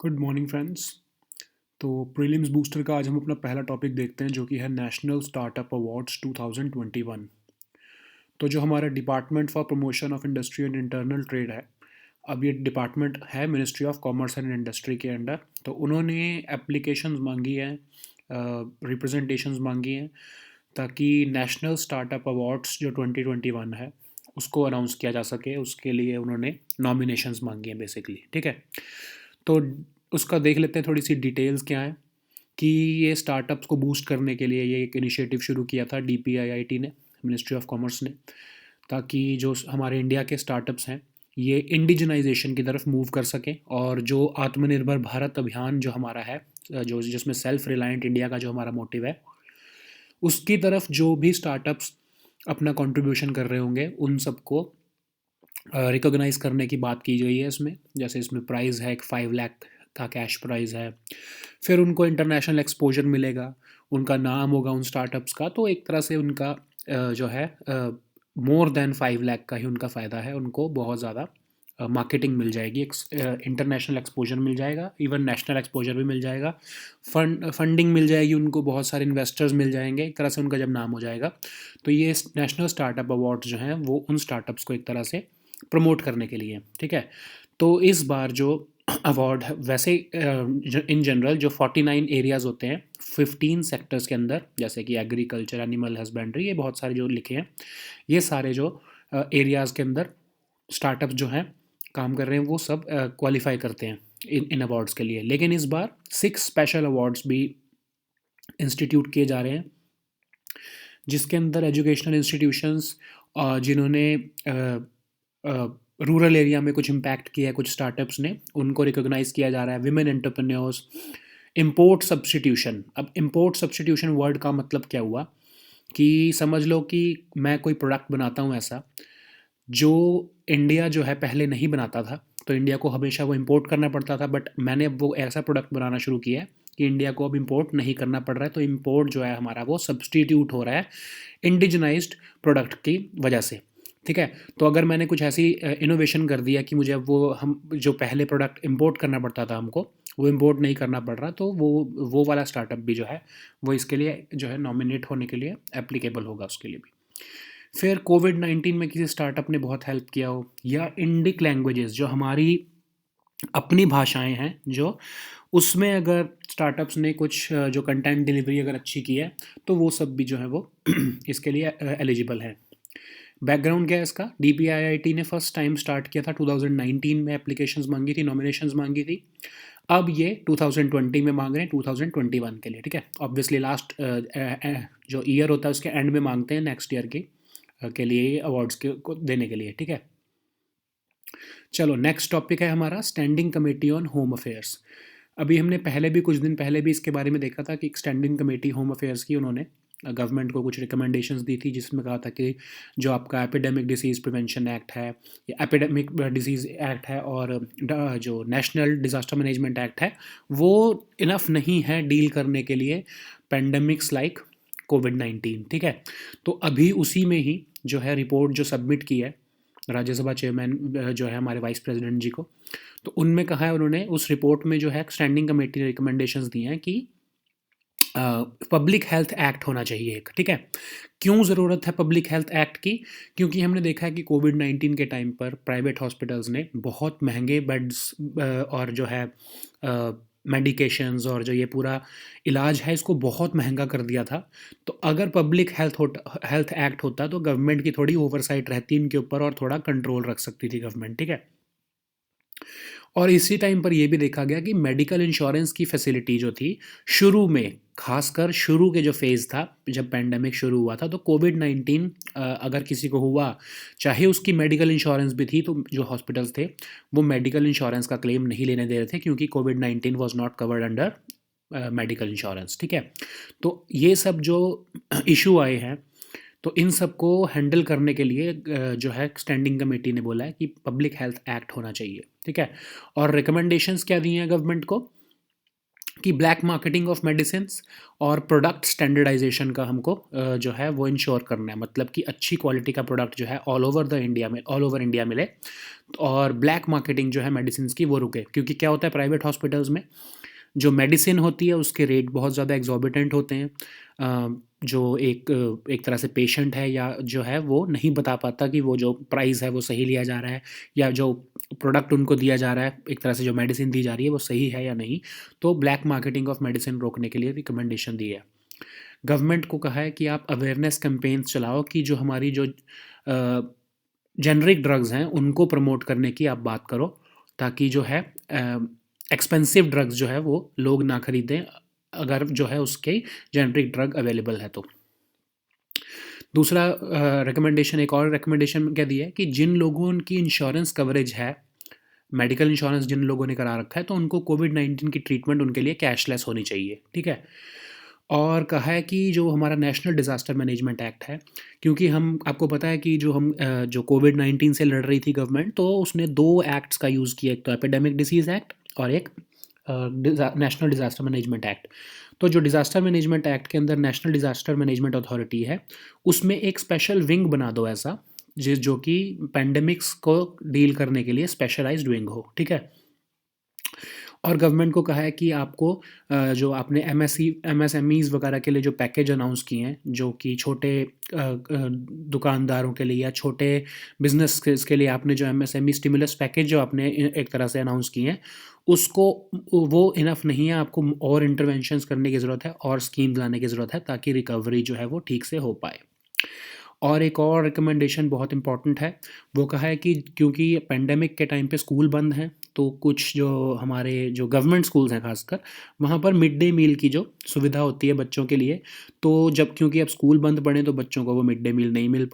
Good morning friends. तो prelims booster का आज हम अपना पहला टॉपिक देखते हैं जो कि है नेशनल स्टार्टअप अवार्ड्स 2021। तो जो हमारा department for promotion of industry and internal trade है, अब ये डिपार्टमेंट है ministry of commerce and industry के अंडर। तो उन्होंने एप्लीकेशंस मांगी हैं, रिप्रेजेंटेशंस मांगी हैं ताकि नेशनल स्टार्टअप अवार्ड्स जो 2021 है उसको अनाउंस किया जा सके। उसके लिए उन्होंने नॉमिनेशंस मांगी हैं बेसिकली, ठीक है। तो उसका देख लेते हैं थोड़ी सी डिटेल्स क्या है कि ये स्टार्टअप्स को बूस्ट करने के लिए ये एक इनिशिएटिव शुरू किया था डीपीआईआईटी ने, मिनिस्ट्री ऑफ कॉमर्स ने, ताकि जो हमारे इंडिया के स्टार्टअप्स हैं ये इंडिजनाइजेशन की तरफ मूव कर सकें। और जो आत्मनिर्भर भारत अभियान जो हमारा है, जो जिसमें सेल्फ रिलायंट इंडिया का जो हमारा मोटिव है, उसकी तरफ जो भी स्टार्टअप्स अपना कंट्रीब्यूशन कर रहे होंगे उन सबको रिकॉग्नाइज करने की बात की गई है इसमें। जैसे इसमें प्राइज़ है, एक 5 लाख का कैश प्राइज़ है। फिर उनको इंटरनेशनल एक्सपोजर मिलेगा, उनका नाम होगा उन स्टार्टअप्स का। तो एक तरह से उनका जो है मोर देन 5 लाख का ही उनका फ़ायदा है। उनको बहुत ज़्यादा मार्केटिंग मिल जाएगी, इंटरनेशनल एक्सपोजर मिल जाएगा, इवन नेशनल एक्सपोजर भी मिल जाएगा। फंडिंग मिल जाएगी उनको, बहुत सारे इन्वेस्टर्स मिल जाएंगे एक तरह से उनका जब नाम हो जाएगा। तो ये नेशनल स्टार्टअप अवार्ड्स जो हैं वो उन स्टार्टअप्स को एक तरह से प्रमोट करने के लिए, ठीक है। तो इस बार जो अवार्ड है, वैसे इन जनरल जो 49 एरियाज़ होते हैं 15 सेक्टर्स के अंदर, जैसे कि एग्रीकल्चर, एनिमल हस्बेंड्री, ये बहुत सारे जो लिखे हैं, ये सारे जो एरियाज़ के अंदर स्टार्टअप्स जो हैं काम कर रहे हैं वो सब क्वालिफाई करते हैं इन अवार्ड्स के लिए। लेकिन इस बार 6 स्पेशल अवार्ड्स भी इंस्टीट्यूट किए जा रहे हैं, जिसके अंदर एजुकेशनल इंस्टीट्यूशंस जिन्होंने रूरल एरिया में कुछ इम्पैक्ट किया है, कुछ स्टार्टअप्स ने, उनको रिकॉग्नाइज़ किया जा रहा है। Women entrepreneurs, import substitution. अब इम्पोर्ट सब्स्टिट्यूशन वर्ड का मतलब क्या हुआ कि समझ लो कि मैं कोई प्रोडक्ट बनाता हूँ ऐसा जो इंडिया जो है पहले नहीं बनाता था, तो इंडिया को हमेशा वो इम्पोर्ट करना पड़ता था। बट मैंने अब वो ऐसा प्रोडक्ट बनाना शुरू किया है कि इंडिया को अब इम्पोर्ट नहीं करना पड़ रहा है। तो इम्पोर्ट जो है हमारा वो सब्स्टिट्यूट हो रहा है इंडिजनाइज्ड प्रोडक्ट की वजह से, ठीक है। तो अगर मैंने कुछ ऐसी इनोवेशन कर दिया कि मुझे अब वो हम जो पहले प्रोडक्ट इंपोर्ट करना पड़ता था हमको, वो इंपोर्ट नहीं करना पड़ रहा, तो वो वाला स्टार्टअप भी जो है वो इसके लिए जो है नॉमिनेट होने के लिए एप्लीकेबल होगा उसके लिए भी। फिर कोविड-19 में किसी स्टार्टअप ने बहुत हेल्प किया हो, या इंडिक लैंग्वेजेस जो हमारी अपनी भाषाएं हैं, जो उसमें अगर स्टार्टअप्स ने कुछ जो कंटेंट डिलीवरी अगर अच्छी की है, तो वो सब भी जो है वो इसके लिए एलिजिबल है। बैकग्राउंड क्या है इसका? डीपीआईआईटी ने फर्स्ट टाइम स्टार्ट किया था 2019 में, एप्लीकेशंस मांगी थी, नॉमिनेशंस मांगी थी। अब ये 2020 में मांग रहे हैं 2021 के लिए, ठीक है। ऑब्वियसली लास्ट जो ईयर होता है उसके एंड में मांगते हैं नेक्स्ट ईयर के लिए अवार्ड्स के को देने के लिए, ठीक है। चलो नेक्स्ट टॉपिक है हमारा standing committee on home affairs. अभी हमने पहले भी कुछ दिन पहले भी इसके बारे में देखा था कि एक स्टैंडिंग कमेटी होम अफेयर्स की उन्होंने गवर्नमेंट को कुछ रिकमेंडेशंस दी थी, जिसमें कहा था कि जो आपका एपिडेमिक डिसीज़ प्रिवेंशन एक्ट है, या एपिडेमिक डिसीज़ एक्ट है, और जो नेशनल डिज़ास्टर मैनेजमेंट एक्ट है, वो इनफ नहीं है डील करने के लिए पेंडेमिक्स लाइक कोविड-19, ठीक है। तो अभी उसी में ही जो है रिपोर्ट जो सबमिट की है राज्यसभा चेयरमैन जो है हमारे वाइस प्रेसिडेंट जी को, तो उनमें कहा है उन्होंने, उस रिपोर्ट में जो है स्टैंडिंग कमेटी ने रिकमेंडेशंस दी हैं कि पब्लिक हेल्थ एक्ट होना चाहिए एक, ठीक है। क्यों ज़रूरत है पब्लिक हेल्थ एक्ट की? क्योंकि हमने देखा है कि कोविड-19 के टाइम पर प्राइवेट हॉस्पिटल्स ने बहुत महंगे बेड्स और जो है मेडिकेशंस और जो ये पूरा इलाज है इसको बहुत महंगा कर दिया था। तो अगर पब्लिक हेल्थ एक्ट होता तो गवर्नमेंट की थोड़ी ओवरसाइट रहती इनके ऊपर और थोड़ा कंट्रोल रख सकती थी गवर्नमेंट, ठीक है। और इसी टाइम पर ये भी देखा गया कि मेडिकल इंश्योरेंस की फैसिलिटी जो थी शुरू में, खासकर शुरू के जो फेज़ था जब पैंडेमिक शुरू हुआ था, तो कोविड-19 अगर किसी को हुआ, चाहे उसकी मेडिकल इंश्योरेंस भी थी, तो जो हॉस्पिटल्स थे वो मेडिकल इंश्योरेंस का क्लेम नहीं लेने दे रहे थे, क्योंकि कोविड-19 was not covered under medical insurance, ठीक है। तो ये सब जो इशू आए हैं, तो इन सबको हैंडल करने के लिए जो है स्टैंडिंग कमेटी ने बोला है कि पब्लिक हेल्थ एक्ट होना चाहिए, ठीक है। और रिकमेंडेशंस क्या दी हैं गवर्नमेंट को? कि ब्लैक मार्केटिंग ऑफ मेडिसिन्स और प्रोडक्ट स्टैंडर्डाइजेशन का हमको जो है वो इंश्योर करना है, मतलब कि अच्छी क्वालिटी का प्रोडक्ट जो है ऑल ओवर इंडिया मिले, और ब्लैक मार्केटिंग जो है मेडिसिन की वो रुके। क्योंकि क्या होता है, प्राइवेट हॉस्पिटल्स में जो मेडिसिन होती है उसके रेट बहुत ज़्यादा एग्जॉर्बिटेंट होते हैं। जो एक तरह से पेशेंट है या जो है वो नहीं बता पाता कि वो जो प्राइस है वो सही लिया जा रहा है, या जो प्रोडक्ट उनको दिया जा रहा है, एक तरह से जो मेडिसिन दी जा रही है वो सही है या नहीं। तो ब्लैक मार्केटिंग ऑफ मेडिसिन रोकने के लिए रिकमेंडेशन दी है। गवर्नमेंट को कहा है कि आप अवेयरनेस कैंपेन्स चलाओ कि जो हमारी जो जेनरिक ड्रग्स हैं उनको प्रमोट करने की आप बात करो, ताकि जो है एक्सपेंसिव ड्रग्स जो है वो लोग ना खरीदें अगर जो है उसके जेनरिक ड्रग अवेलेबल है तो। दूसरा रिकमेंडेशन, एक और रिकमेंडेशन क्या दिया है कि जिन लोगों की इंश्योरेंस कवरेज है, मेडिकल इंश्योरेंस जिन लोगों ने करा रखा है, तो उनको कोविड-19 की ट्रीटमेंट उनके लिए कैशलेस होनी चाहिए, ठीक है। और कहा है कि जो हमारा नेशनल डिज़ास्टर मैनेजमेंट एक्ट है, क्योंकि हम आपको पता है कि जो कोविड-19 से लड़ रही थी गवर्नमेंट, तो उसने 2 एक्ट्स का यूज़ किया, एक तो एपिडेमिक डिसीज़ एक्ट और एक नेशनल डिज़ास्टर मैनेजमेंट एक्ट। तो जो डिज़ास्टर मैनेजमेंट एक्ट के अंदर नेशनल डिज़ास्टर मैनेजमेंट अथॉरिटी है, उसमें एक स्पेशल विंग बना दो ऐसा, जो कि पैंडेमिक्स को डील करने के लिए स्पेशलाइज्ड विंग हो, ठीक है। और गवर्नमेंट को कहा है कि आपको जो आपने एमएसएमईज़ वगैरह के लिए जो पैकेज अनाउंस किए हैं, जो कि छोटे दुकानदारों के लिए या छोटे बिजनेस के लिए आपने जो एमएसएमई स्टिमुलस पैकेज जो आपने एक तरह से अनाउंस किए हैं, उसको वो इनफ नहीं है, आपको और इंटरवेंशंस करने की ज़रूरत है और स्कीम्स लाने की ज़रूरत है, ताकि रिकवरी जो है वो ठीक से हो पाए। और एक और रिकमेंडेशन बहुत इंपॉर्टेंट है, वो कहा है कि क्योंकि पेंडेमिक के टाइम पे स्कूल बंद हैं, तो कुछ जो हमारे जो गवर्नमेंट स्कूल्स हैं खासकर, वहाँ पर मिड डे मील की जो सुविधा होती है बच्चों के लिए, तो जब क्योंकि अब स्कूल बंद पड़े तो बच्चों को वो मिड डे मील नहीं मिल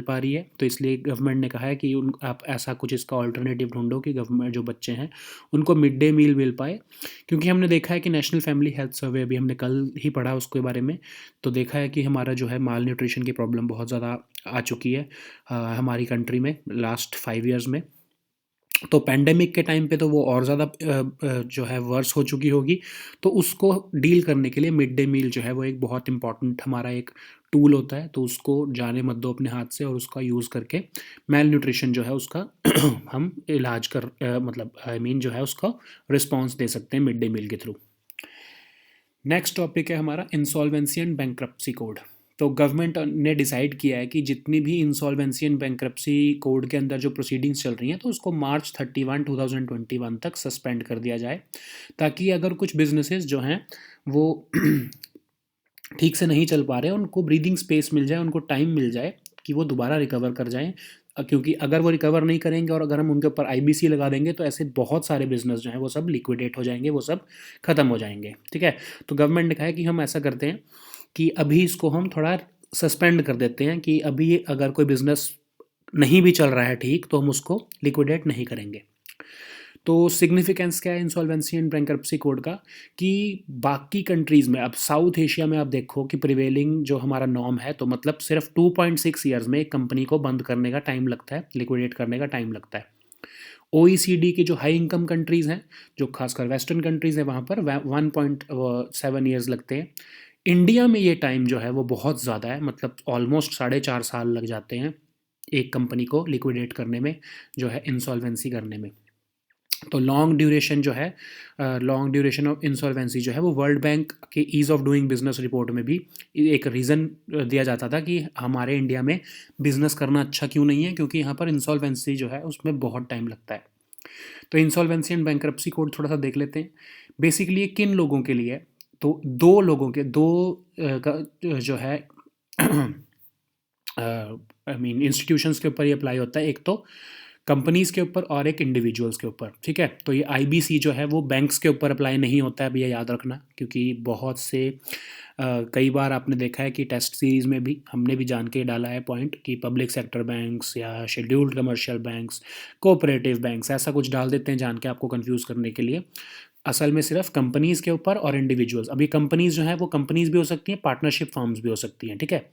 पा रही है, तो इसलिए गवर्नमेंट ने कहा है कि आप ऐसा कुछ इसका ऑल्टरनेटिव ढूंढो कि गवर्नमेंट जो बच्चे हैं उनको मिड डे मील मिल पाए। क्योंकि हमने देखा है कि नेशनल फैमिली हेल्थ सर्वे, अभी हमने कल ही पढ़ा उसके बारे में, तो देखा है कि हमारा जो है माल न्यूट्रिशन की प्रॉब्लम बहुत ज़्यादा आ चुकी है हमारी कंट्री में लास्ट 5 इयर्स में। तो पैंडेमिक के टाइम पे तो वो और ज़्यादा जो है वर्स हो चुकी होगी, तो उसको डील करने के लिए मिड डे मील जो है वो एक बहुत इंपॉर्टेंट हमारा एक टूल होता है, तो उसको जाने मत दो अपने हाथ से, और उसका यूज़ करके मेल न्यूट्रिशन जो है उसका हम इलाज मतलब जो है उसका रिस्पॉन्स दे सकते हैं मिड डे मील के थ्रू। नेक्स्ट टॉपिक है हमारा इंसॉल्वेंसी एंड बैंक्रप्सी कोड। तो गवर्नमेंट ने डिसाइड किया है कि जितनी भी इंसॉल्वेंसी एंड बैंक्रप्सी कोड के अंदर जो प्रोसीडिंग्स चल रही हैं, तो उसको मार्च 31 2021 तक सस्पेंड कर दिया जाए, ताकि अगर कुछ बिजनेसेस जो हैं वो ठीक से नहीं चल पा रहे, उनको ब्रीदिंग स्पेस मिल जाए, उनको टाइम मिल जाए कि वो दोबारा रिकवर कर जाएं। क्योंकि अगर वो रिकवर नहीं करेंगे और अगर हम उनके ऊपर आईबीसी लगा देंगे, तो ऐसे बहुत सारे बिजनेस जो हैं वो सब लिक्विडेट हो जाएंगे, वो सब ख़त्म हो जाएंगे, ठीक है। तो गवर्नमेंट ने कहा है कि हम ऐसा करते हैं कि अभी इसको हम थोड़ा सस्पेंड कर देते हैं, कि अभी अगर कोई बिज़नेस नहीं भी चल रहा है ठीक, तो हम उसको लिक्विडेट नहीं करेंगे। तो सिग्निफिकेंस क्या है इंसॉल्वेंसी एंड बैंक्रप्सी कोड का, कि बाकी कंट्रीज़ में, अब साउथ एशिया में आप देखो कि प्रिवेलिंग जो हमारा नॉर्म है, तो मतलब सिर्फ 2.6 ईयर्स में एक कंपनी को बंद करने का टाइम लगता है, लिक्विडेट करने का टाइम लगता है। OECD की जो हाई इनकम कंट्रीज़ हैं, जो खासकर वेस्टर्न कंट्रीज़ हैं, वहाँ पर 1.7 ईयर्स लगते हैं। इंडिया में ये टाइम जो है वो बहुत ज़्यादा है, मतलब ऑलमोस्ट 4.5 साल लग जाते हैं एक कंपनी को लिक्विडेट करने में, जो है इंसॉल्वेंसी करने में। तो लॉन्ग ड्यूरेशन ऑफ इंसॉल्वेंसी जो है वो वर्ल्ड बैंक के ease of doing business report में भी एक रीज़न दिया जाता था कि हमारे इंडिया में बिज़नेस करना अच्छा क्यों नहीं है, क्योंकि यहाँ पर इंसॉल्वेंसी जो है उसमें बहुत टाइम लगता है। तो इंसॉल्वेंसी एंड बैंक्रप्सी कोड थोड़ा सा देख लेते हैं। बेसिकली ये किन लोगों के लिए है, तो दो जो है इंस्टीट्यूशंस के ऊपर ये अप्लाई होता है, एक तो कंपनीज़ के ऊपर और एक इंडिविजुअल्स के ऊपर, ठीक है। तो ये आईबीसी जो है वो बैंक्स के ऊपर अप्लाई नहीं होता है, भैया याद रखना, क्योंकि बहुत से कई बार आपने देखा है कि टेस्ट सीरीज़ में भी हमने भी जान के डाला है पॉइंट, कि पब्लिक सेक्टर बैंक्स या scheduled commercial banks, cooperative banks, ऐसा कुछ डाल देते हैं जान के आपको कंफ्यूज करने के लिए। असल में सिर्फ कंपनीज़ के ऊपर और इंडिविजुअल्स। अब ये कंपनीज़ जो हैं वो कंपनीज़ भी हो सकती हैं, पार्टनरशिप फर्म्स भी हो सकती हैं, ठीक है।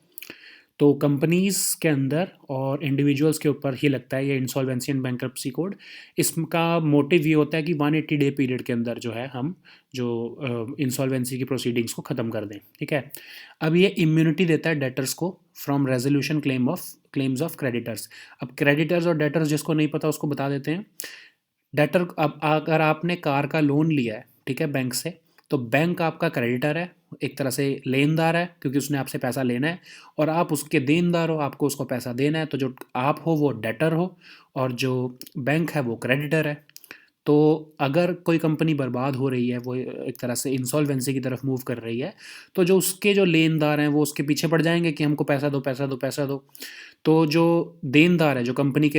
तो कंपनीज़ के अंदर और इंडिविजुअल्स के ऊपर ही लगता है ये इंसॉल्वेंसी एंड बैंक्रप्सी कोड। इसका मोटिव ये होता है कि 180 डे पीरियड के अंदर जो है हम जो इंसॉल्वेंसी की प्रोसीडिंग्स को ख़त्म कर दें, ठीक है। अब ये इम्यूनिटी देता है डेटर्स को from resolution claims of creditors. अब क्रेडिटर्स और डेटर्स जिसको नहीं पता उसको बता देते हैं। डेटर, अब अगर आपने कार का लोन लिया है, ठीक है, बैंक से, तो बैंक आपका क्रेडिटर है, एक तरह से लेनदार है, क्योंकि उसने आपसे पैसा लेना है, और आप उसके देनदार हो, आपको उसको पैसा देना है। तो जो आप हो वो डेटर हो और जो बैंक है वो क्रेडिटर है। तो अगर कोई कंपनी बर्बाद हो रही है, वो एक तरह से इंसॉल्वेंसी की तरफ मूव कर रही है, तो जो उसके जो लेनदार हैं वो उसके पीछे पड़ जाएंगे कि हमको पैसा दो, पैसा दो, पैसा दो। तो जो देनदार है, जो कंपनी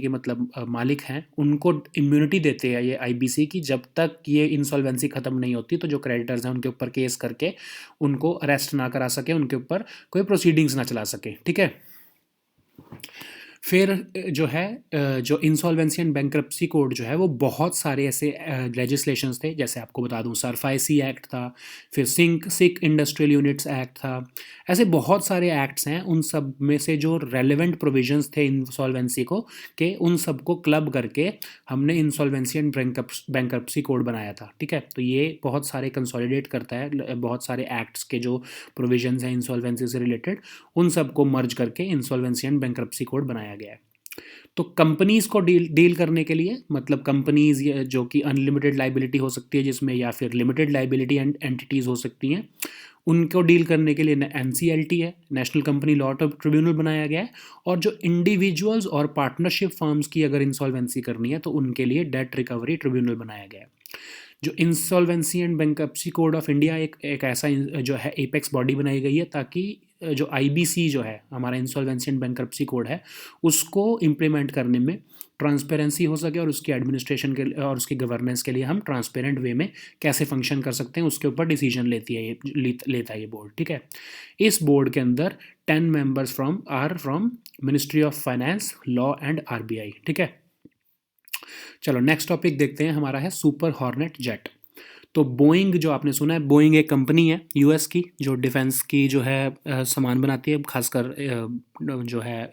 के मतलब मालिक हैं, उनको इम्यूनिटी देते हैं ये आईबीसी की, जब तक ये इंसॉल्वेंसी ख़त्म नहीं होती। तो जो क्रेडिटर्स हैं उनके ऊपर केस करके उनको अरेस्ट ना करा सके, उनके ऊपर कोई प्रोसीडिंग्स ना चला सके, ठीक है। फिर जो है जो इंसॉल्वेंसी एंड बैंक्रप्सी कोड जो है वो बहुत सारे ऐसे लेजिस्लेशंस थे, जैसे आपको बता दूं सरफाइसी एक्ट था, फिर सिक इंडस्ट्रियल यूनिट्स एक्ट था। ऐसे बहुत सारे एक्ट्स हैं, उन सब में से जो रेलेवेंट प्रोविजंस थे इंसॉल्वेंसी को के, उन सबको क्लब करके हमने इंसॉल्वेंसी एंड बैंक्रप्सी कोड बनाया था, ठीक है। तो ये बहुत सारे कंसोलिडेट करता है बहुत सारे एक्ट्स के जो प्रोविजंस हैं इंसॉल्वेंसी से रिलेटेड, उन सबको मर्ज करके इंसॉल्वेंसी एंड बैंक्रप्सी कोड बनाया गया है। तो कंपनीज़ को डील करने के लिए, मतलब कंपनीज़ जो कि अनलिमिटेड लाइबिलिटी हो सकती है जिसमें, या फिर लिमिटेड लाइबिलिटी एंटिटीज़ हो सकती हैं, उनको डील करने के लिए एनसीएलटी है, नेशनल कंपनी लॉ ट्रिब्यूनल बनाया गया है। और जो इंडिविजुअल्स और पार्टनरशिप फर्म्स की अगर इंसॉल्वेंसी करनी है तो उनके लिए डेट रिकवरी ट्रिब्यूनल बनाया गया है। जो insolvency and bankruptcy code of India एक ऐसा जो है एपेक्स बॉडी बनाई गई है, ताकि जो आईबीसी जो है हमारा इंसॉल्वेंसी एंड बैंक्रप्सी कोड है, उसको इम्प्लीमेंट करने में ट्रांसपेरेंसी हो सके, और उसकी एडमिनिस्ट्रेशन के और उसकी गवर्नेंस के लिए हम ट्रांसपेरेंट वे में कैसे फंक्शन कर सकते हैं उसके ऊपर डिसीजन लेता है ये बोर्ड, ठीक है। इस बोर्ड के अंदर 10 members from ministry of finance, law and RBI, ठीक है। चलो नेक्स्ट टॉपिक देखते हैं, हमारा है सुपर हॉर्नेट जेट। तो बोइंग, जो आपने सुना है, बोइंग एक कंपनी है यूएस की जो डिफेंस की जो है सामान बनाती है, खासकर जो है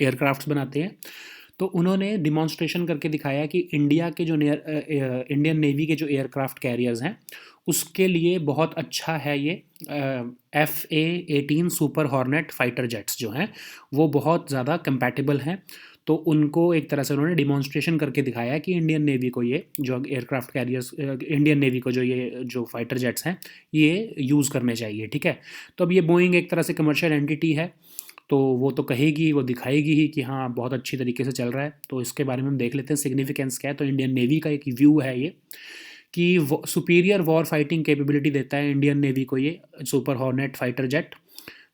एयरक्राफ्ट्स बनाते हैं। तो उन्होंने डिमॉन्स्ट्रेशन करके दिखाया कि इंडिया के जो इंडियन नेवी के जो एयरक्राफ्ट कैरियर्स हैं उसके लिए बहुत अच्छा है ये FA-18 super hornet fighter jets जो हैं वो बहुत ज़्यादा कंपैटिबल हैं। तो उनको एक तरह से उन्होंने डिमॉन्स्ट्रेशन करके दिखाया कि इंडियन नेवी को ये जो एयरक्राफ्ट कैरियर्स, इंडियन नेवी को जो फाइटर जेट्स हैं ये यूज़ करने चाहिए, ठीक है। तो अब ये बोइंग एक तरह से कमर्शियल एंटिटी है, तो वो तो कहेगी, वो दिखाएगी ही कि हाँ बहुत अच्छी तरीके से चल रहा है। तो इसके बारे में हम देख लेते हैं सिग्निफिकेंस क्या है। तो इंडियन नेवी का एक व्यू है ये कि सुपीरियर वॉर फाइटिंग कैपेबिलिटी देता है इंडियन नेवी को ये सुपर हॉर्नेट फाइटर जेट,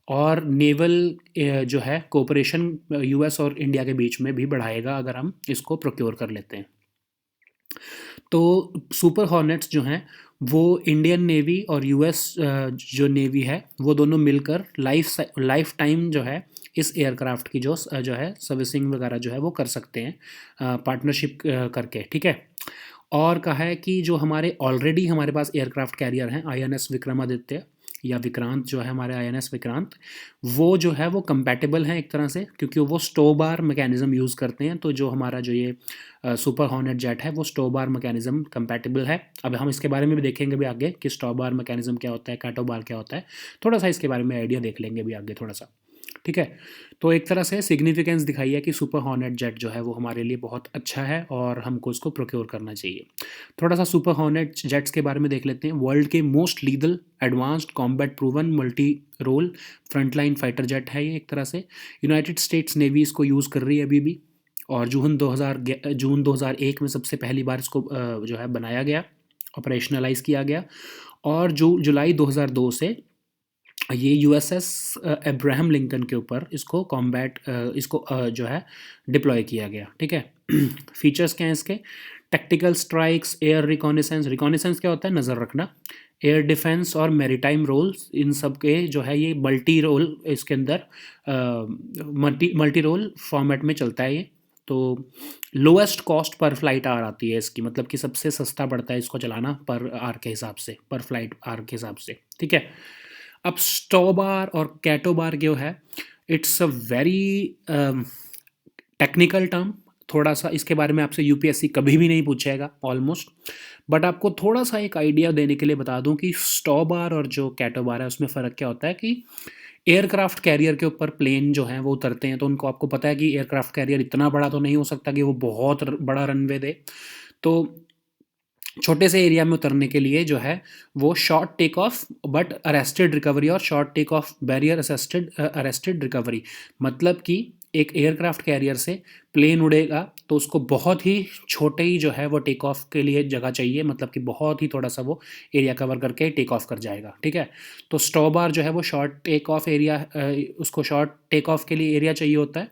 और नेवल जो है कोऑपरेशन यूएस और इंडिया के बीच में भी बढ़ाएगा अगर हम इसको प्रोक्योर कर लेते हैं। तो सुपर हॉर्नेट्स जो हैं वो इंडियन नेवी और यूएस जो नेवी है वो दोनों मिलकर लाइफ टाइम जो है इस एयरक्राफ्ट की जो है सर्विसिंग वगैरह जो है वो कर सकते हैं पार्टनरशिप करके, ठीक है। और कहा है कि जो ऑलरेडी हमारे पास एयरक्राफ्ट कैरियर हैं INS विक्रमादित्य या विक्रांत, जो है हमारे INS विक्रांत, वो जो है वो कंपैटिबल हैं एक तरह से, क्योंकि वो स्टोबार मैकेनिज़्म यूज़ करते हैं। तो जो हमारा जो ये सुपर हॉर्नेट जेट है वो स्टोबार मैकेनिज़्म कंपैटिबल है। अब हम इसके बारे में भी देखेंगे भी आगे कि स्टोबार मैकेनिज़्म क्या होता है, कैटोबार क्या होता है, थोड़ा सा इसके बारे में आइडिया देख लेंगे भी आगे थोड़ा सा, ठीक है। तो एक तरह से सिग्निफिकेंस दिखाई है कि सुपर हॉर्नेट जेट जो है वो हमारे लिए बहुत अच्छा है और हमको इसको प्रोक्योर करना चाहिए। थोड़ा सा सुपर हॉर्नेट जेट्स के बारे में देख लेते हैं। वर्ल्ड के most legal advanced combat proven multi role frontline fighter jet है ये एक तरह से। यूनाइटेड स्टेट्स नेवी इसको यूज़ कर रही है अभी भी, और जून 2001 में सबसे पहली बार इसको जो है बनाया गया, ऑपरेशनलाइज किया गया, और जुलाई 2002 से ये USS अब्राहम लिंकन के ऊपर इसको जो है डिप्लॉय किया गया, ठीक है। फीचर्स क्या हैं इसके? टैक्टिकल स्ट्राइक्स, एयर रिकॉनेसेंस क्या होता है? नज़र रखना। एयर डिफेंस और मैरीटाइम रोल्स, इन सब के जो है ये मल्टी रोल इसके अंदर मल्टी रोल फॉर्मेट में चलता है ये। तो lowest cost per flight hour आती है इसकी, मतलब कि सबसे सस्ता पड़ता है इसको चलाना पर आर के हिसाब से, पर फ्लाइट आर के हिसाब से, ठीक है। अब स्टोबार और कैटोबार जो है it's a very technical term, थोड़ा सा इसके बारे में आपसे यूपीएससी कभी भी नहीं पूछेगा ऑलमोस्ट। बट आपको थोड़ा सा एक आइडिया देने के लिए बता दूं कि स्टॉ बार और जो कैटो बार है उसमें फ़र्क क्या होता है कि एयरक्राफ्ट कैरियर के ऊपर प्लेन जो हैं वो उतरते हैं, तो उनको आपको पता है कि एयरक्राफ्ट कैरियर इतना बड़ा तो नहीं हो सकता कि वो बहुत बड़ा रनवे दे। तो छोटे से एरिया में उतरने के लिए जो है वो short take off but arrested recovery और short take off barrier arrested recovery, मतलब कि एक एयरक्राफ्ट कैरियर से प्लेन उड़ेगा तो उसको बहुत ही छोटे ही जो है वो टेक ऑफ के लिए जगह चाहिए, मतलब कि बहुत ही थोड़ा सा वो एरिया कवर करके टेक ऑफ कर जाएगा, ठीक है। तो स्टॉ बार जो है वो शॉर्ट टेक ऑफ एरिया, उसको शॉर्ट टेक ऑफ के लिए एरिया चाहिए होता है।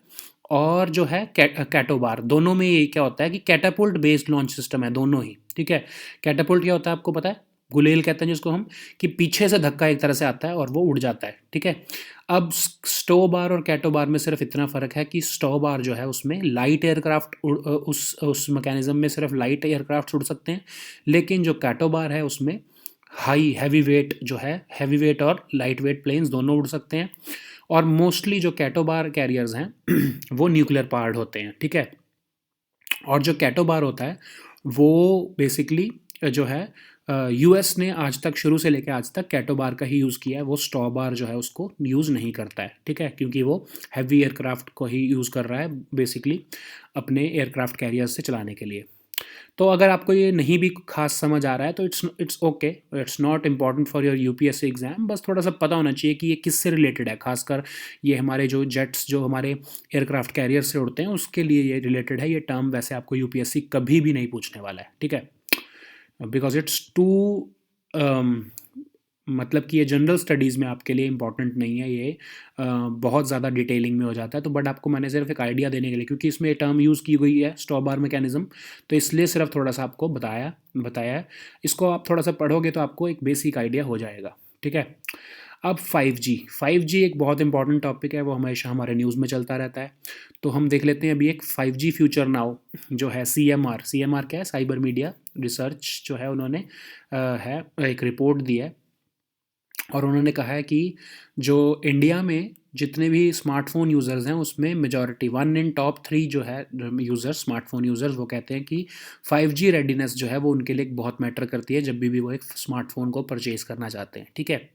और जो है कैटो बार, दोनों में ये क्या होता है कि कैटापुल्ट बेस्ड लॉन्च सिस्टम है दोनों ही, ठीक है। कैटापुल्ट क्या होता है आपको पता है, गुलेल कहते हैं जिसको हम, कि पीछे से धक्का एक तरह से आता है और वो उड़ जाता है, ठीक है। अब स्टो बार और कैटो बार में सिर्फ इतना फ़र्क है कि स्टो बार जो है उसमें लाइट एयरक्राफ्ट उस मैकेनिज्म में सिर्फ लाइट एयरक्राफ्ट उड़ सकते हैं, लेकिन जो कैटो बार है उसमें हाई हैवी वेट जो है, हैवी वेट और लाइट वेट प्लेन्स दोनों उड़ सकते हैं। और मोस्टली जो कैटो बार कैरियर्स हैं वो न्यूक्लियर पावर्ड होते हैं, ठीक है। और जो कैटो बार होता है वो बेसिकली जो है यूएस ने आज तक, शुरू से लेकर आज तक कैटो बार का ही यूज़ किया है, वो स्टॉ बार जो है उसको यूज़ नहीं करता है, ठीक है, क्योंकि वो हैवी एयरक्राफ्ट को ही यूज़ कर रहा है बेसिकली अपने एयरक्राफ्ट कैरियर से चलाने के लिए। तो अगर आपको ये नहीं भी खास समझ आ रहा है तो it's okay, it's not important for your UPSC exam, बस थोड़ा सा पता होना चाहिए कि ये किससे रिलेटेड है, खासकर ये हमारे जो जेट्स जो हमारे एयरक्राफ्ट कैरियर से उड़ते हैं उसके लिए ये रिलेटेड है। ये टर्म वैसे आपको यूपीएससी कभी भी नहीं पूछने वाला है, ठीक है, बिकॉज इट्स टू मतलब कि ये जनरल स्टडीज़ में आपके लिए इंपॉर्टेंट नहीं है, ये बहुत ज़्यादा डिटेलिंग में हो जाता है। तो बट आपको मैंने सिर्फ एक आइडिया देने के लिए, क्योंकि इसमें टर्म यूज़ की गई है स्टॉ बार मैकेनिज्म, तो इसलिए सिर्फ थोड़ा सा आपको बताया है। इसको आप थोड़ा सा पढ़ोगे तो आपको एक बेसिक आइडिया हो जाएगा, ठीक है। अब 5G एक बहुत इंपॉर्टेंट टॉपिक है, वो हमेशा हमारे न्यूज़ में चलता रहता है। तो हम देख लेते हैं अभी एक 5G फ्यूचर नाउ जो है CMR क्या है, साइबर मीडिया रिसर्च जो है उन्होंने है एक रिपोर्ट दी है और उन्होंने कहा है कि जो इंडिया में जितने भी स्मार्टफोन यूज़र्स हैं उसमें मेजॉरिटी 1 in top 3 जो है यूज़र्स, स्मार्टफोन यूज़र्स, वो कहते हैं कि 5G रेडीनेस जो है वो उनके लिए बहुत मैटर करती है जब भी वो एक स्मार्टफोन को परचेज़ करना चाहते हैं, ठीक है।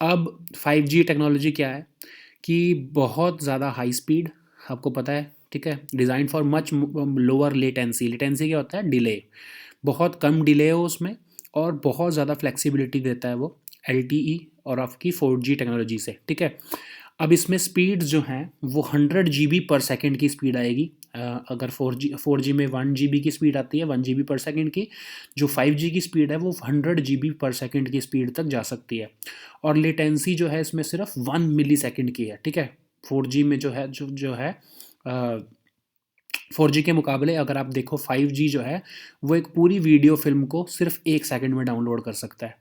अब 5G टेक्नोलॉजी क्या है कि बहुत ज़्यादा हाई स्पीड, आपको पता है, ठीक है, design for much lower latency. Latency क्या होता है, डिले, बहुत कम डिले हो उसमें और बहुत ज़्यादा फ्लेक्सिबिलिटी देता है वो LTE और आपकी 4G टेक्नोलॉजी से, ठीक है। अब इसमें स्पीड्स जो हैं वो 100 GB/सेकेंड की स्पीड आएगी। अगर 4G में 1 GB की स्पीड आती है, 1 GB/सेकेंड की, जो 5G की स्पीड है वो 100 GB/सेकेंड की स्पीड तक जा सकती है। और लेटेंसी जो है इसमें सिर्फ 1 मिली सेकेंड की है, ठीक है। 4G में जो है 4G के मुकाबले अगर आप देखो 5G जो है वो एक पूरी वीडियो फिल्म को सिर्फ 1 सेकंड में डाउनलोड कर सकता है।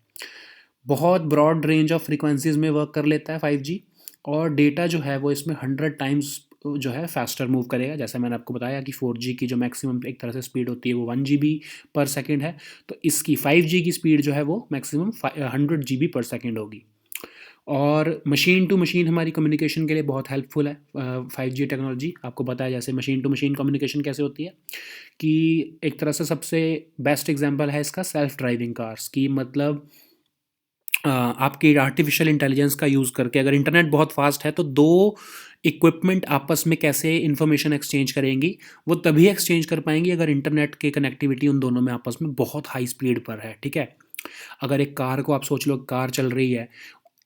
बहुत ब्रॉड रेंज ऑफ फ्रीक्वेंसीज में वर्क कर लेता है 5G, और डेटा जो है वो इसमें 100 टाइम्स जो है फास्टर मूव करेगा। जैसे मैंने आपको बताया कि 4G की जो मैक्सिमम एक तरह से स्पीड होती है वो 1 GB/सेकेंड है, तो इसकी 5G की स्पीड जो है वो मैक्सिमम 100 GB/सेकेंड होगी। और मशीन टू मशीन हमारी कम्युनिकेशन के लिए बहुत हेल्पफुल है 5G टेक्नोलॉजी। आपको पता है जैसे मशीन टू मशीन कम्युनिकेशन कैसे होती है, कि एक तरह से सबसे बेस्ट एग्जांपल है इसका सेल्फ ड्राइविंग कार्स की, मतलब आपकी आर्टिफिशियल इंटेलिजेंस का यूज़ करके अगर इंटरनेट बहुत फास्ट है तो दो इक्विपमेंट आपस में कैसे इन्फॉर्मेशन एक्सचेंज करेंगी, वो तभी एक्सचेंज कर पाएंगी अगर इंटरनेट की कनेक्टिविटी उन दोनों में आपस में बहुत हाई स्पीड पर है, ठीक है। अगर एक कार को आप सोच लो, कार चल रही है,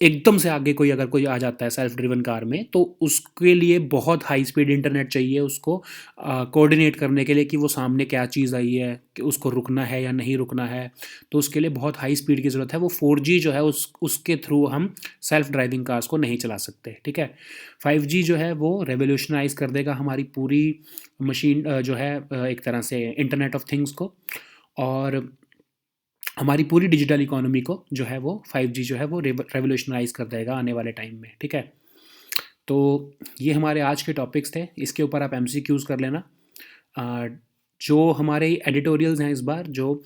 एकदम से आगे अगर कोई आ जाता है सेल्फ ड्रिवन कार में, तो उसके लिए बहुत हाई स्पीड इंटरनेट चाहिए उसको कोऑर्डिनेट करने के लिए कि वो सामने क्या चीज़ आई है, कि उसको रुकना है या नहीं रुकना है। तो उसके लिए बहुत हाई स्पीड की ज़रूरत है। वो 4G जो है उसके थ्रू हम सेल्फ ड्राइविंग कार्स को नहीं चला सकते, ठीक है। 5G जो है वो रेवोल्यूशनाइज कर देगा हमारी पूरी मशीन जो है एक तरह से इंटरनेट ऑफ थिंग्स को, और हमारी पूरी डिजिटल इकोनॉमी को जो है वो 5G जो है वो रेवोल्यूशनाइज कर देगा आने वाले टाइम में, ठीक है। तो ये हमारे आज के टॉपिक्स थे, इसके ऊपर आप MCQs कर लेना। जो हमारे एडिटोरियल्स हैं इस बार, जो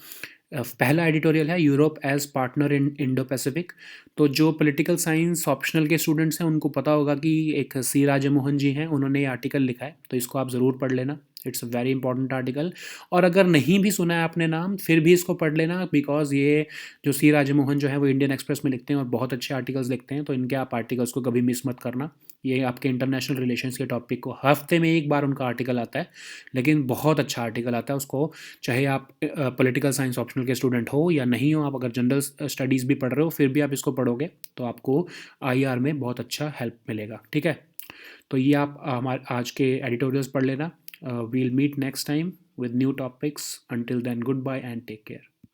पहला एडिटोरियल है Europe as partner in Indo Pacific. तो जो पॉलिटिकल साइंस ऑप्शनल के स्टूडेंट्स हैं उनको पता होगा कि एक सी राजमोहन जी हैं, उन्होंने ये आर्टिकल लिखा है, तो इसको आप ज़रूर पढ़ लेना। It's a very important article. और अगर नहीं भी सुना है आपने नाम, फिर भी इसको पढ़ लेना, बिकॉज ये जो सी राजमोहन जो है वो इंडियन एक्सप्रेस में लिखते हैं और बहुत अच्छे आर्टिकल्स लिखते हैं, तो इनके आप आर्टिकल्स को कभी मिस मत करना। ये आपके इंटरनेशनल रिलेशंस के टॉपिक को हफ्ते में एक बार उनका आर्टिकल आता है, लेकिन बहुत अच्छा आर्टिकल आता है। उसको चाहे आप पॉलिटिकल साइंस ऑप्शनल के स्टूडेंट हो या नहीं हो, आप अगर जनरल स्टडीज़ भी पढ़ रहे हो, फिर भी आप इसको पढ़ोगे तो आपको आईआर में बहुत अच्छा हेल्प मिलेगा। ठीक है, तो ये आप हमारे आज के एडिटोरियल्स पढ़ लेना। We'll meet next time with new topics. Until then, goodbye and take care.